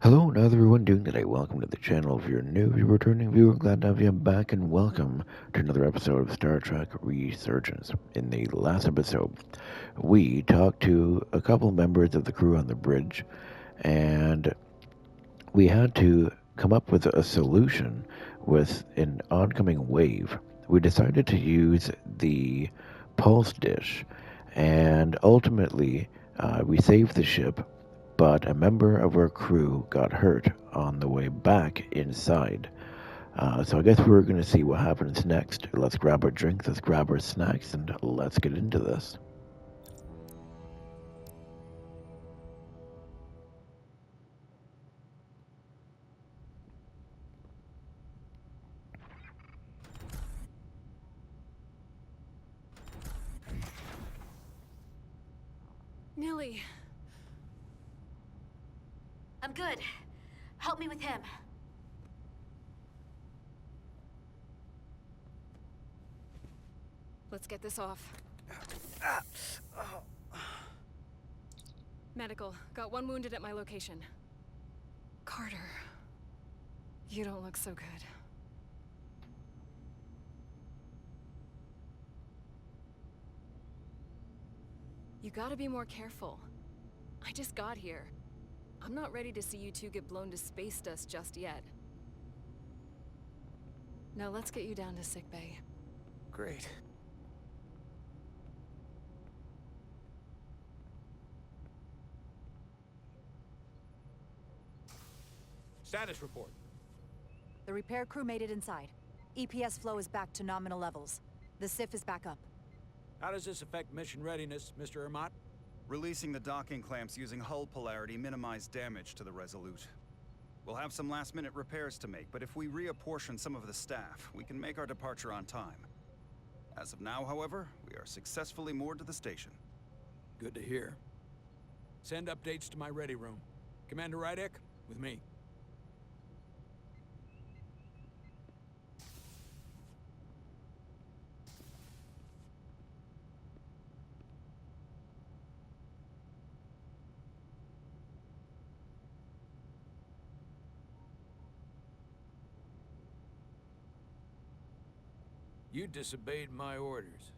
Hello, and how's everyone doing today? Welcome to the channel. If you're new, if you're a returning viewer, glad to have you back, and welcome to another episode of Star Trek Resurgence. In the last episode, we talked to a couple members of the crew on the bridge, and we had to come up with a solution with an oncoming wave. We decided to use the pulse dish, and ultimately, we saved the ship, but a member of our crew got hurt on the way back inside. So I guess we're going to see what happens next. Let's grab our drinks, let's grab our snacks, and let's get into this. Nilly. I'm good. Help me with him. Let's get this off. Medical. Got one wounded at my location. Carter. You don't look so good. You gotta be more careful. I just got here. I'm not ready to see you two get blown to space dust just yet. Now let's get you down to sickbay. Great. Status report. The repair crew made it inside. EPS flow is back to nominal levels. The SIF is back up. How does this affect mission readiness, Mr. Ermot? Releasing the docking clamps using hull polarity minimized damage to the Resolute. We'll have some last-minute repairs to make, but if we reapportion some of the staff, we can make our departure on time. As of now, however, we are successfully moored to the station. Good to hear. Send updates to my ready room. Commander Rydek, with me. You disobeyed my orders.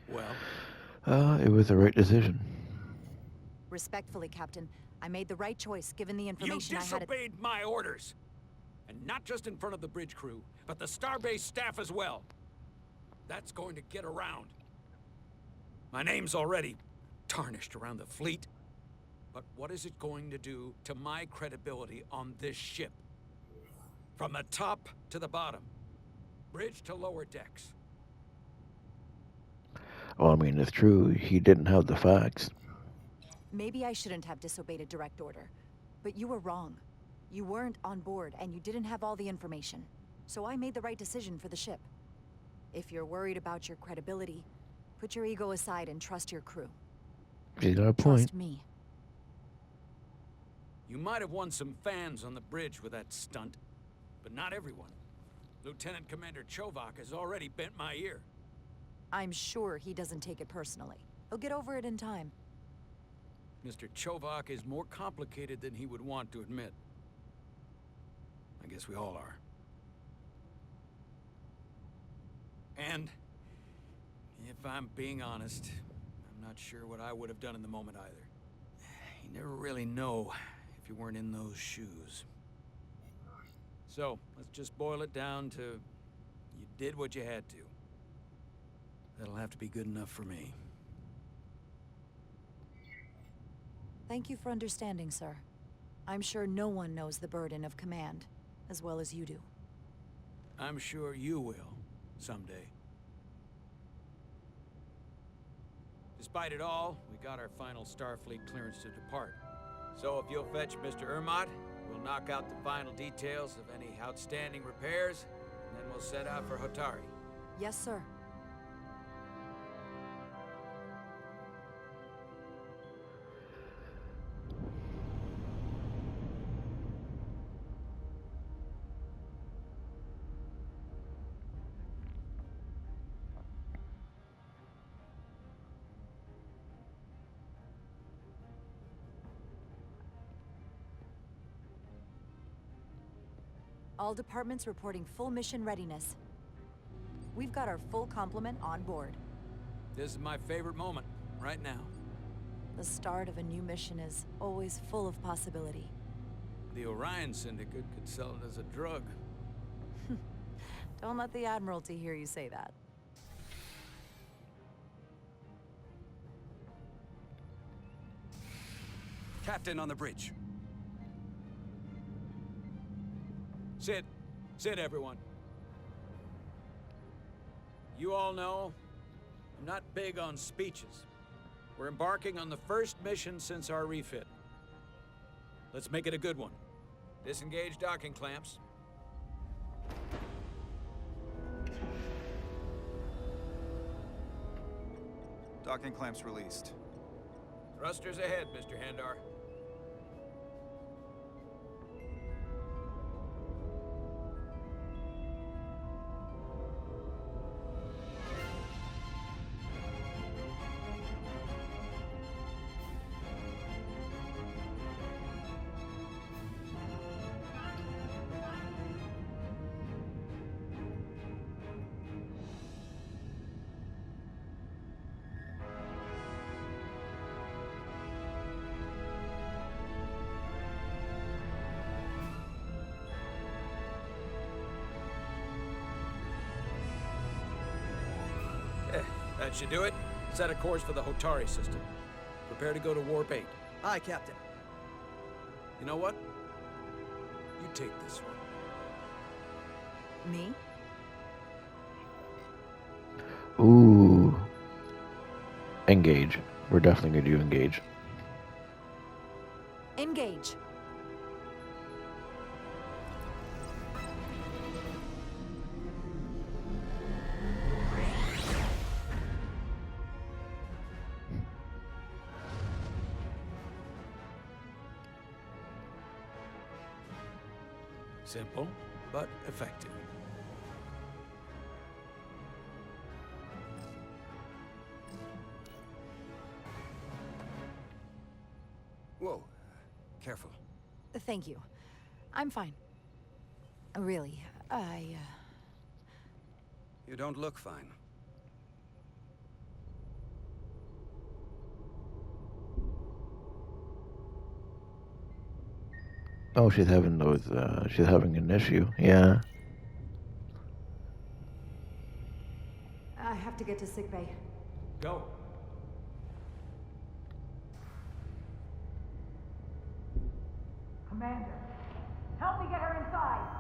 Well? It was the right decision. Respectfully, Captain, I made the right choice given the information I had. You disobeyed my orders! And not just in front of the bridge crew, but the Starbase staff as well. That's going to get around. My name's already tarnished around the fleet. But what is it going to do to my credibility on this ship? From the top to the bottom. Bridge to lower decks. Well, I mean, it's true, he didn't have the facts. Maybe I shouldn't have disobeyed a direct order. But you were wrong. You weren't on board, and you didn't have all the information. So I made the right decision for the ship. If you're worried about your credibility, put your ego aside and trust your crew. She's got a point. Trust me. You might have won some fans on the bridge with that stunt. But not everyone. Lieutenant Commander Chovak has already bent my ear. I'm sure he doesn't take it personally. He'll get over it in time. Mr. Chovak is more complicated than he would want to admit. I guess we all are. And, if I'm being honest, I'm not sure what I would have done in the moment either. You never really know if you weren't in those shoes. So, let's just boil it down to, you did what you had to. That'll have to be good enough for me. Thank you for understanding, sir. I'm sure no one knows the burden of command as well as you do. I'm sure you will, someday. Despite it all, we got our final Starfleet clearance to depart. So if you'll fetch Mr. Ermot, we'll knock out the final details of any outstanding repairs, and then we'll set out for Hotari. Yes, sir. All departments reporting full mission readiness. We've got our full complement on board. This is my favorite moment, right now. The start of a new mission is always full of possibility. The Orion Syndicate could sell it as a drug. Don't let the Admiralty hear you say that. Captain on the bridge. Sit. Sit, everyone. You all know, I'm not big on speeches. We're embarking on the first mission since our refit. Let's make it a good one. Disengage docking clamps. Docking clamps released. Thrusters ahead, Mr. Handar. That should do it. Set a course for the Hotari system. Prepare to go to Warp 8. Aye, Captain. You know what? You take this one. Me? Ooh. Engage. We're definitely going to do engage. Engage. Simple, but effective. Whoa. Careful. Thank you. I'm fine. Really, You don't look fine. Oh, she's having those, she's having an issue. Yeah. I have to get to sickbay. Go. Commander, help me get her inside!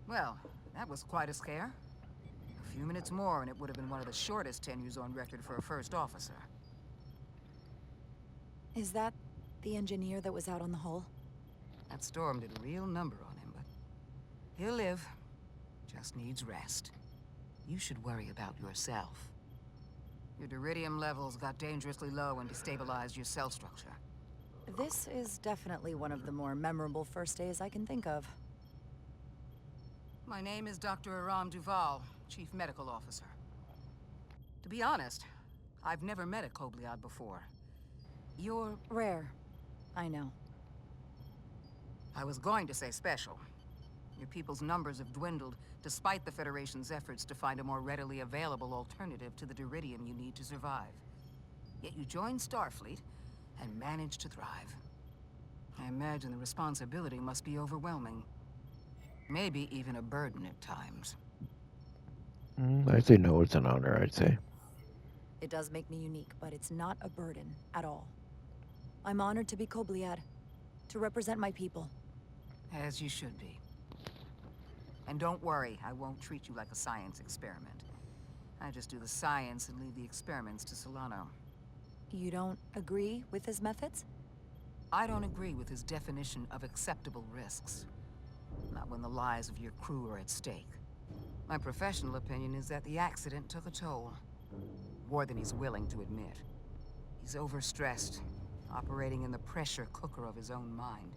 Well, that was quite a scare. A few minutes more and it would have been one of the shortest tenures on record for a first officer. Is that the engineer that was out on the hull? That storm did a real number on him, but he'll live. Just needs rest. You should worry about yourself. Your deridium levels got dangerously low and destabilized your cell structure. This is definitely one of the more memorable first days I can think of. My name is Dr. Aram Duval, Chief Medical Officer. To be honest, I've never met a Kobliad before. You're... Rare. I know. I was going to say special. Your people's numbers have dwindled, despite the Federation's efforts to find a more readily available alternative to the deridium you need to survive. Yet you joined Starfleet, and managed to thrive. I imagine the responsibility must be overwhelming. Maybe even a burden at times. I'd say no, it's an honor, I'd say. It does make me unique, but it's not a burden at all. I'm honored to be Kobliad, to represent my people. As you should be. And don't worry, I won't treat you like a science experiment. I just do the science and leave the experiments to Solano. You don't agree with his methods? I don't agree with his definition of acceptable risks. Not when the lives of your crew are at stake. My professional opinion is that the accident took a toll. More than he's willing to admit. He's overstressed, operating in the pressure cooker of his own mind,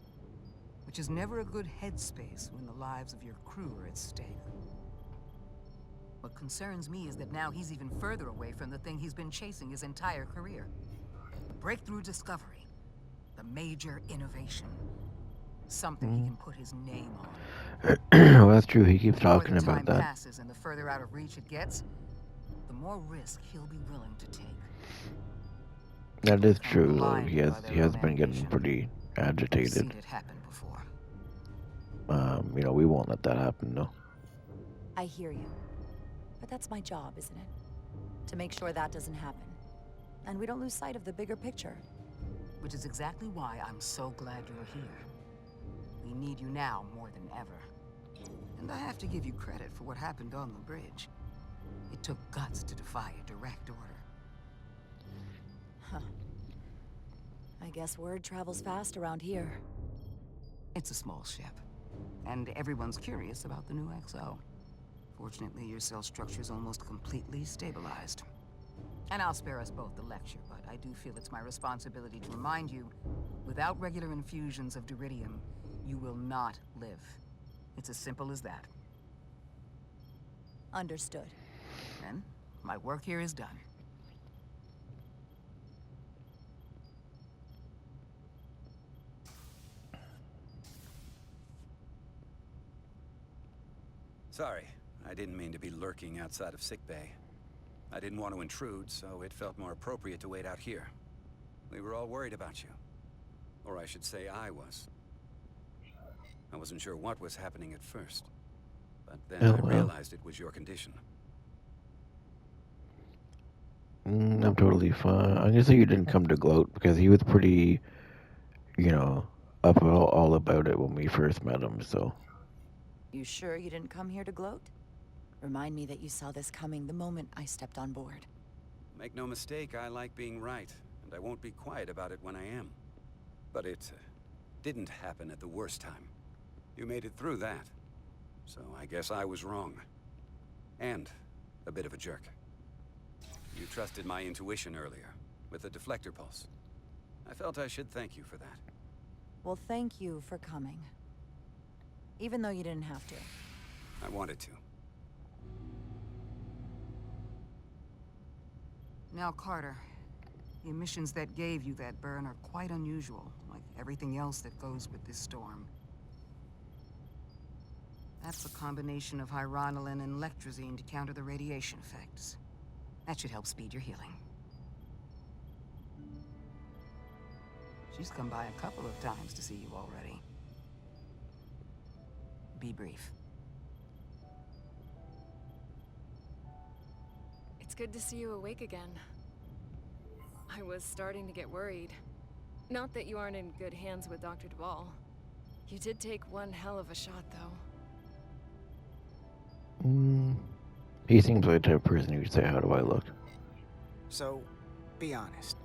which is never a good headspace when the lives of your crew are at stake. What concerns me is that now he's even further away from the thing he's been chasing his entire career. The breakthrough discovery. The major innovation. Something he can put his name on. Well, that's true. He keeps The more talking the about time that. passes and the further out of reach it gets, the more risk he'll be willing to take. That is Become true, though. blind He by has their been own getting ambition. pretty I've agitated. seen it happen before. We won't let that happen, no. I hear you. But that's my job, isn't it? To make sure that doesn't happen. And we don't lose sight of the bigger picture. Which is exactly why I'm so glad you're here. We need you now more than ever. And I have to give you credit for what happened on the bridge. It took guts to defy a direct order. Huh. I guess word travels fast around here. It's a small ship. And everyone's curious about the new XO. Fortunately, your cell structure's almost completely stabilized. And I'll spare us both the lecture, but I do feel it's my responsibility to remind you, without regular infusions of Duridium, you will not live. It's as simple as that. Understood. Then, my work here is done. Sorry, I didn't mean to be lurking outside of sickbay. I didn't want to intrude, so it felt more appropriate to wait out here. We were all worried about you. Or I should say I was. I wasn't sure what was happening at first. But then I realized it was your condition. I'm totally fine. I'm gonna say you didn't come to gloat because he was pretty, up all about it when we first met him, so. You sure you didn't come here to gloat? Remind me that you saw this coming the moment I stepped on board. Make no mistake, I like being right, and I won't be quiet about it when I am. But it didn't happen at the worst time. You made it through that. So I guess I was wrong. And a bit of a jerk. You trusted my intuition earlier, with the deflector pulse. I felt I should thank you for that. Well, thank you for coming. Even though you didn't have to. I wanted to. Now, Carter, the emissions that gave you that burn are quite unusual, like everything else that goes with this storm. That's a combination of hyronolin and lectrazine to counter the radiation effects. That should help speed your healing. She's come by a couple of times to see you already. Be brief. It's good to see you awake again. I was starting to get worried. Not that you aren't in good hands with Dr. Duvall. You did take one hell of a shot, though. He seems like the type of person who'd say, "How do I look?" So, be honest.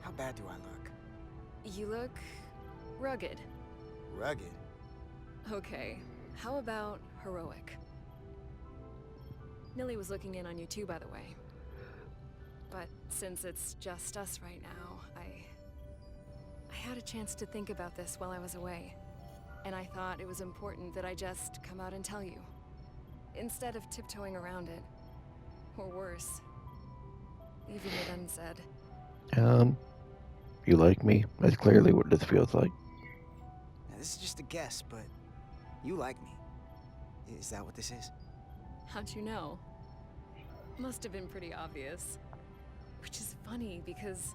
How bad do I look? You look rugged. Rugged? Okay, how about heroic? Millie was looking in on you too, by the way. But since it's just us right now, I had a chance to think about this while I was away. And I thought it was important that I just come out and tell you. Instead of tiptoeing around it. Or worse. Leaving it unsaid. You like me? That's clearly what this feels like. Now, this is just a guess, but you like me. Is that what this is? How'd you know? Must have been pretty obvious. Which is funny because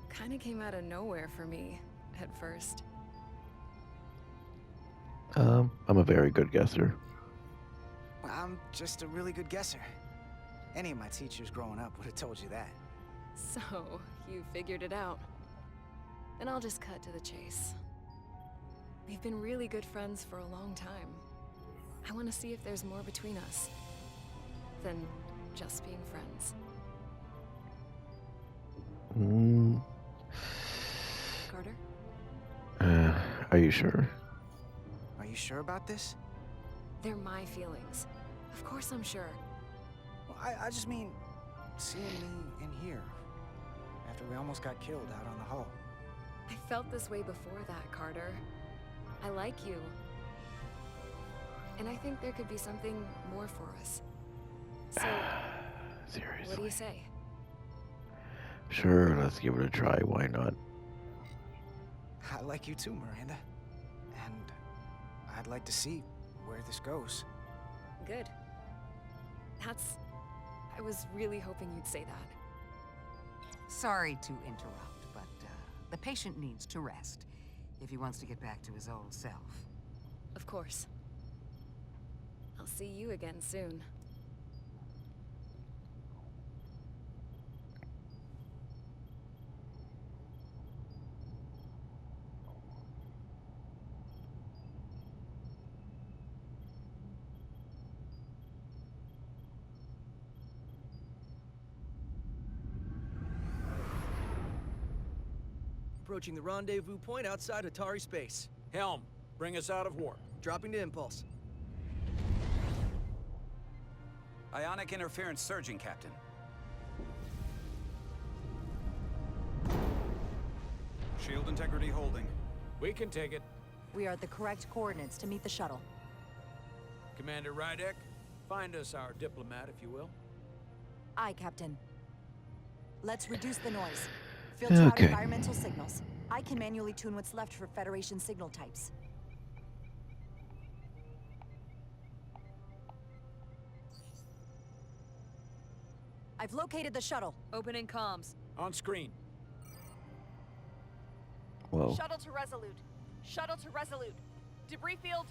kinda came out of nowhere for me at first. I'm a very good guesser. Well, I'm just a really good guesser. Any of my teachers growing up would have told you that. So, you figured it out. And I'll just cut to the chase. We've been really good friends for a long time. I want to see if there's more between us than just being friends. Carter? Are you sure? Are you sure about this? They're my feelings. Of course I'm sure. Well, I just mean, seeing me in here. after we almost got killed out on the hull. I felt this way before that, Carter. I like you. And I think there could be something more for us. So, Seriously. what do you say? Sure, let's give it a try. Why not? I like you too, Miranda. And I'd like to see where this goes. Good. I was really hoping you'd say that. Sorry to interrupt, but the patient needs to rest if he wants to get back to his old self. Of course. I'll see you again soon. Approaching the rendezvous point outside Atari space. Helm, bring us out of warp. Dropping to impulse. Ionic interference surging, Captain. Shield integrity holding. We can take it. We are at the correct coordinates to meet the shuttle. Commander Rydek, find us our diplomat, if you will. Aye, Captain. Let's reduce the noise. Filter out Okay. environmental signals. I can manually tune what's left for Federation signal types. I've located the shuttle. Opening comms. On screen. Whoa. Shuttle to Resolute. Shuttle to Resolute. Debris field.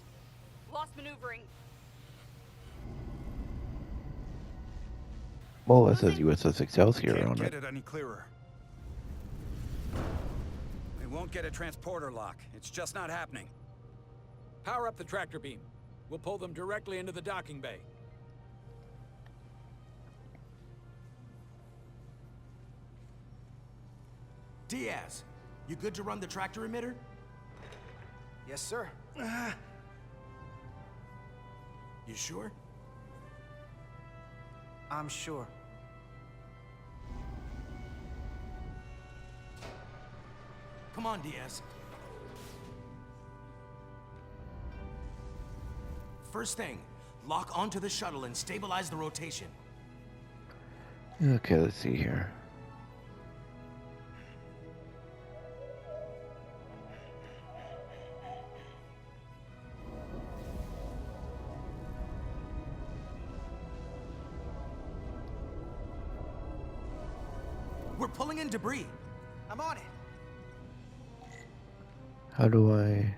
Lost maneuvering. Well, it says USS Excelsior Can't on get it. it any clearer. We won't get a transporter lock. It's just not happening. Power up the tractor beam. We'll pull them directly into the docking bay. Diaz, you good to run the tractor emitter? Yes, sir. You sure? I'm sure. Come on, Diaz. First thing, lock onto the shuttle and stabilize the rotation. Okay, let's see here. We're pulling in debris. I'm on it. How do I...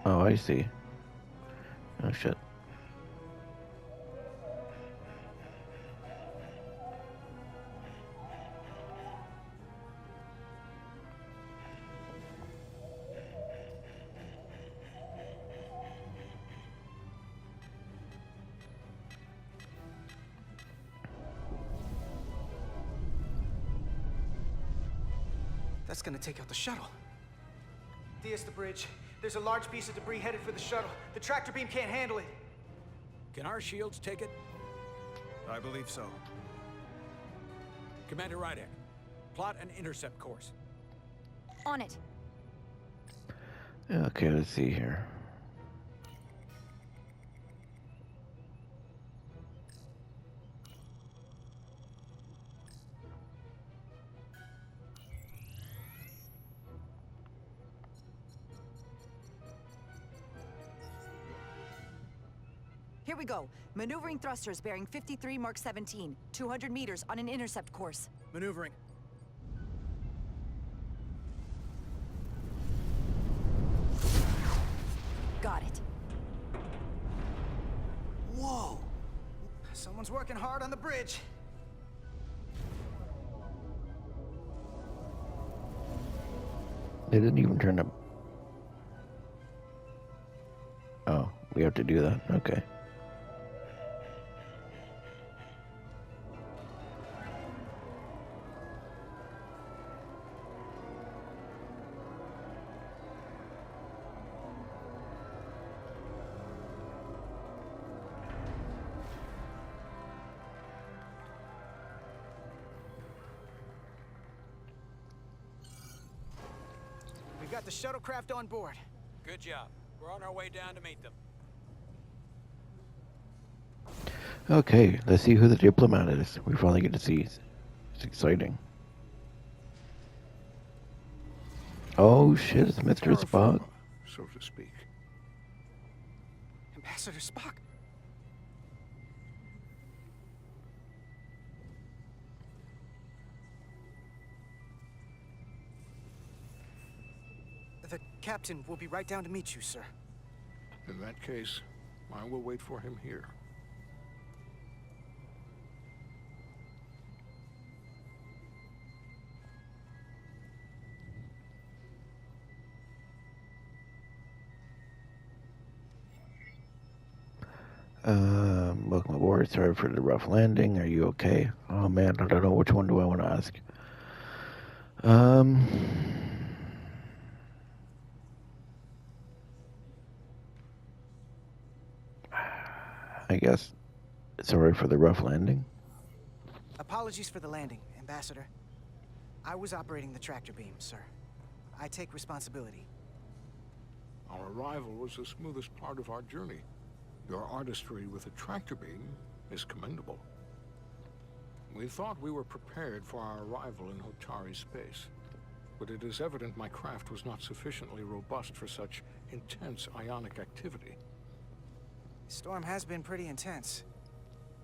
Oh, I see. Oh, shit. That's gonna take out the shuttle. Diaz, the bridge. There's a large piece of debris headed for the shuttle. The tractor beam can't handle it. Can our shields take it? I believe so. Commander Rydek, plot an intercept course. On it. Okay, let's see here. Here we go. Maneuvering thrusters bearing 53 Mark 17. 200 meters on an intercept course. Maneuvering. Got it. Whoa! Someone's working hard on the bridge. They didn't even turn up. Oh, we have to do that. Okay. got the shuttlecraft on board. Good job. We're on our way down to meet them. Okay, let's see who the diplomat is. We finally get to see. It's exciting. Oh shit, it's Mr. Terra Spock. firma, so to speak. Ambassador Spock. The captain will be right down to meet you, sir. In that case, I will wait for him here. Welcome aboard. Sorry for the rough landing. Are you okay? Oh man, I don't know which one do I want to ask. I guess. Sorry for the rough landing. Apologies for the landing, Ambassador. I was operating the tractor beam, sir. I take responsibility. Our arrival was the smoothest part of our journey. Your artistry with a tractor beam is commendable. We thought we were prepared for our arrival in Hotari space, but it is evident my craft was not sufficiently robust for such intense ionic activity. The storm has been pretty intense.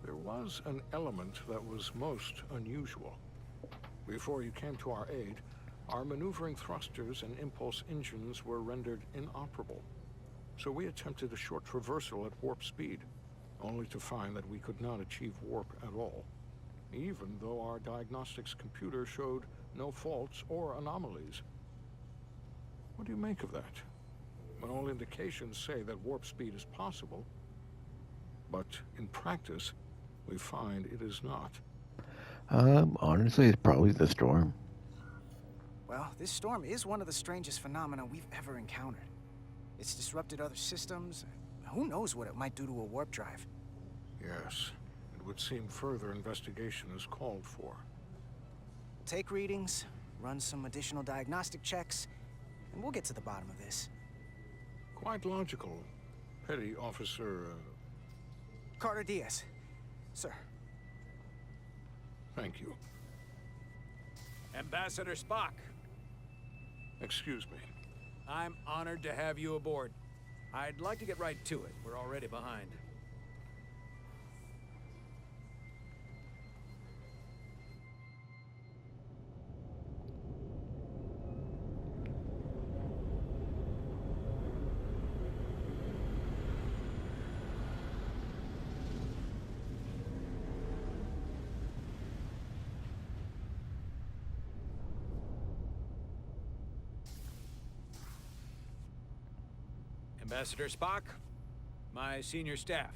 There was an element that was most unusual. Before you came to our aid, our maneuvering thrusters and impulse engines were rendered inoperable. So we attempted a short traversal at warp speed, only to find that we could not achieve warp at all, even though our diagnostics computer showed no faults or anomalies. What do you make of that? All indications say that warp speed is possible, but in practice, we find it is not. Honestly, it's probably the storm. Well, this storm is one of the strangest phenomena we've ever encountered. It's disrupted other systems. Who knows what it might do to a warp drive? Yes, it would seem further investigation is called for. Take readings, run some additional diagnostic checks, and we'll get to the bottom of this. Quite logical, Petty Officer... Carter Diaz. Sir. Thank you. Ambassador Spock. Excuse me. I'm honored to have you aboard. I'd like to get right to it. We're already behind. Ambassador Spock, my senior staff.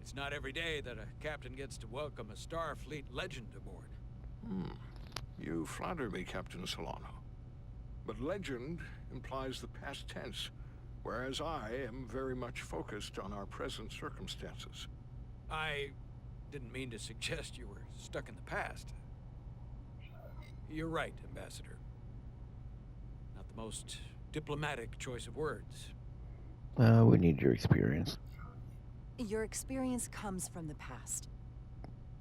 It's not every day that a captain gets to welcome a Starfleet legend aboard. You flatter me, Captain Solano. But legend implies the past tense, whereas I am very much focused on our present circumstances. I didn't mean to suggest you were stuck in the past. You're right, Ambassador. Not the most diplomatic choice of words. We need your experience. Your experience comes from the past.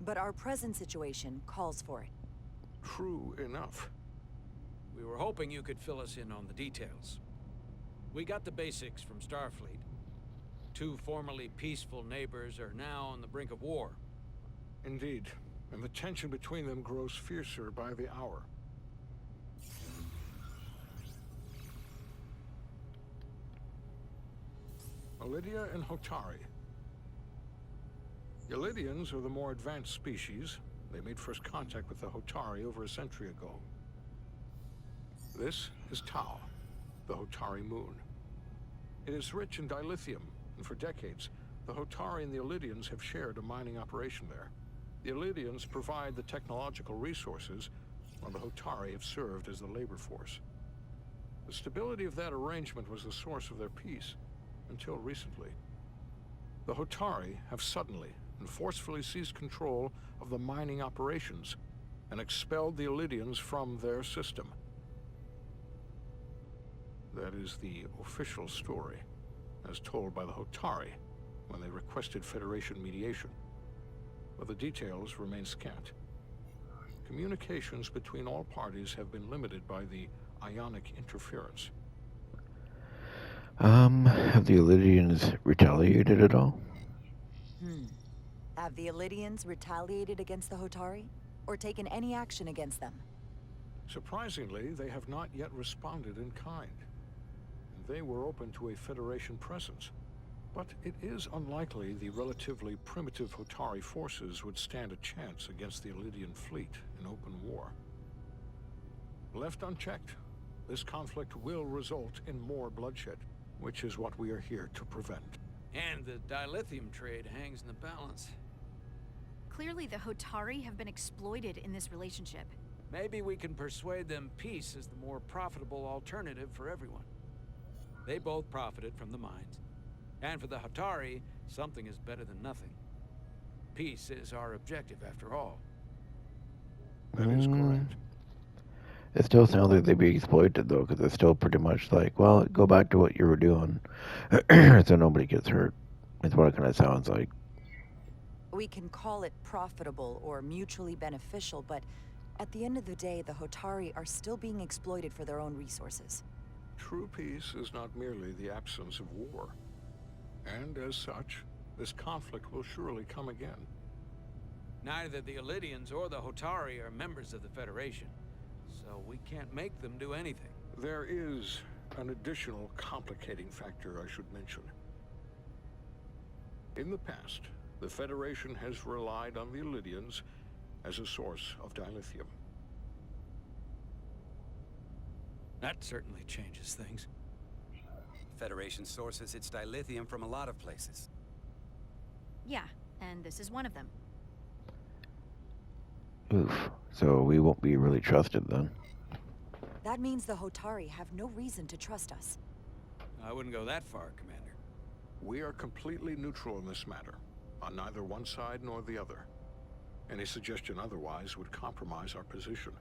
But our present situation calls for it. True enough. We were hoping you could fill us in on the details. We got the basics from Starfleet. Two formerly peaceful neighbors are now on the brink of war. Indeed. And the tension between them grows fiercer by the hour. Lydia and Hotari. Ylidians are the more advanced species. They made first contact with the Hotari over a century ago. This is Tau, the Hotari moon. It is rich in dilithium, and for decades, the Hotari and the Ylidians have shared a mining operation there. The Ylidians provide the technological resources, while the Hotari have served as the labor force. The stability of that arrangement was the source of their peace, until recently. The Hotari have suddenly and forcefully seized control of the mining operations and expelled the Illidians from their system. That is the official story, as told by the Hotari when they requested Federation mediation. But the details remain scant. Communications between all parties have been limited by the ionic interference. Have the Illidians retaliated at all? Have the Illidians retaliated against the Hotari? Or taken any action against them? Surprisingly, they have not yet responded in kind. And they were open to a Federation presence. But it is unlikely the relatively primitive Hotari forces would stand a chance against the Illidian fleet in open war. Left unchecked, this conflict will result in more bloodshed, which is what we are here to prevent. And the dilithium trade hangs in the balance. Clearly the Hotari have been exploited in this relationship. Maybe we can persuade them peace is the more profitable alternative for everyone. They both profited from the mines. And for the Hotari, something is better than nothing. Peace is our objective, after all. That is correct. It still sounds like they'd be exploited, though, because it's still pretty much like, well, go back to what you were doing, so nobody gets hurt. That's what it kind of sounds like. We can call it profitable or mutually beneficial, but at the end of the day, the Hotari are still being exploited for their own resources. True peace is not merely the absence of war. And as such, this conflict will surely come again. Neither the Illidians or the Hotari are members of the Federation, so we can't make them do anything. There is an additional complicating factor I should mention. In the past, the Federation has relied on the Illidians as a source of dilithium. That certainly changes things. Federation sources its dilithium from a lot of places. Yeah, and this is one of them. Oof. So we won't be really trusted then. That means the Hotari have no reason to trust us. I wouldn't go that far, Commander. We are completely neutral in this matter, on neither one side nor the other. Any suggestion otherwise would compromise our position.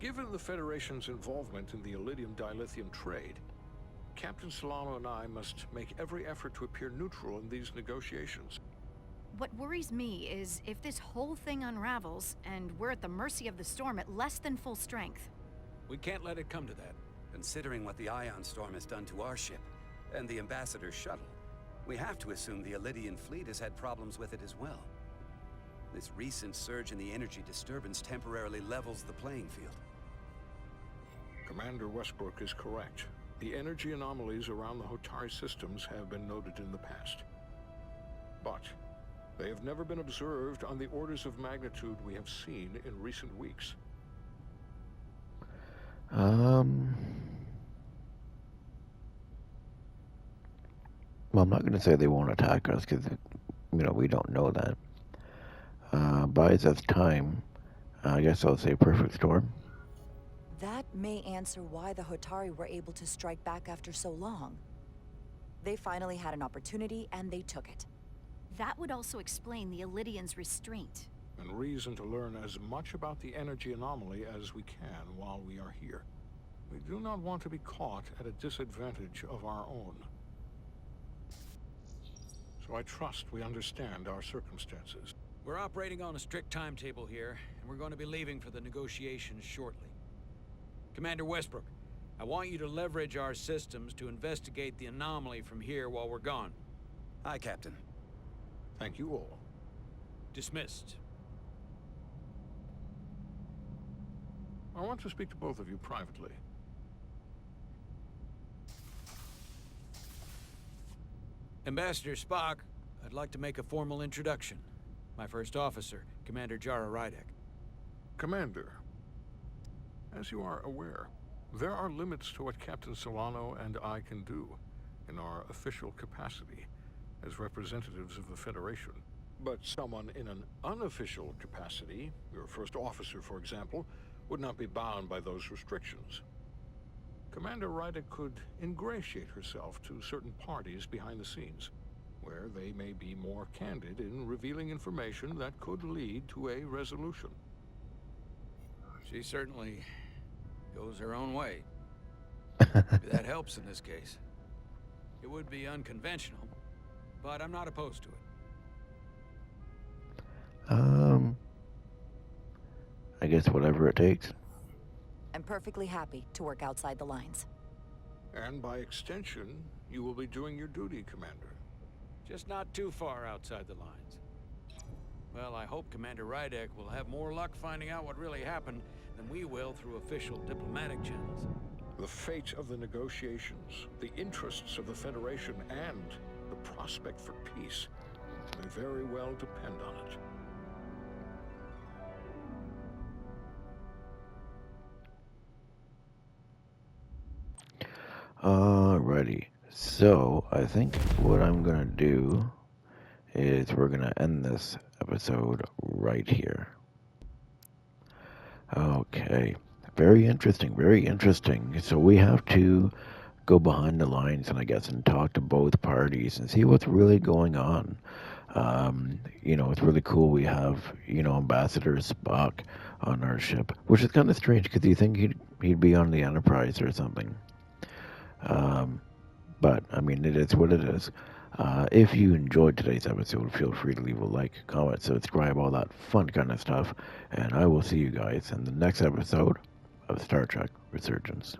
Given the Federation's involvement in the Illidium dilithium trade, Captain Solano and I must make every effort to appear neutral in these negotiations. What worries me is if this whole thing unravels, and we're at the mercy of the storm at less than full strength. We can't let it come to that. Considering what the ion storm has done to our ship, and the Ambassador's shuttle, we have to assume the Illidian fleet has had problems with it as well. This recent surge in the energy disturbance temporarily levels the playing field. Commander Westbrook is correct. The energy anomalies around the Hotari systems have been noted in the past. But they have never been observed on the orders of magnitude we have seen in recent weeks. Well, I'm not going to say they won't attack us, because, we don't know that. Buys us time. I guess I'll say perfect storm. That may answer why the Hotari were able to strike back after so long. They finally had an opportunity, and they took it. That would also explain the Illidians' restraint. And reason to learn as much about the energy anomaly as we can while we are here. We do not want to be caught at a disadvantage of our own. So I trust we understand our circumstances. We're operating on a strict timetable here, and we're going to be leaving for the negotiations shortly. Commander Westbrook, I want you to leverage our systems to investigate the anomaly from here while we're gone. Aye, Captain. Thank you all. Dismissed. I want to speak to both of you privately. Ambassador Spock, I'd like to make a formal introduction. My first officer, Commander Jara Rydek. Commander, as you are aware, there are limits to what Captain Solano and I can do in our official capacity as representatives of the Federation. But someone in an unofficial capacity, your first officer, for example, would not be bound by those restrictions. Commander Rydek could ingratiate herself to certain parties behind the scenes. where they may be more candid in revealing information that could lead to a resolution. She certainly goes her own way. Maybe that helps in this case. It would be unconventional, but I'm not opposed to it. I guess whatever it takes. I'm perfectly happy to work outside the lines. And by extension, you will be doing your duty, Commander. Just not too far outside the lines. Well, I hope Commander Rydek will have more luck finding out what really happened than we will through official diplomatic channels. The fate of the negotiations, the interests of the Federation, and the prospect for peace may very well depend on it. Alrighty, so I think what I'm gonna do is we're gonna end this episode right here. Okay, very interesting, very interesting. So we have to go behind the lines and I guess and talk to both parties and see what's really going on. You know, it's really cool we have, you know, Ambassador Spock on our ship, which is kind of strange because you think he'd be on the Enterprise or something. But, I mean, it is what it is. If you enjoyed today's episode, feel free to leave a like, comment, subscribe, all that fun kind of stuff. And I will see you guys in the next episode of Star Trek Resurgence.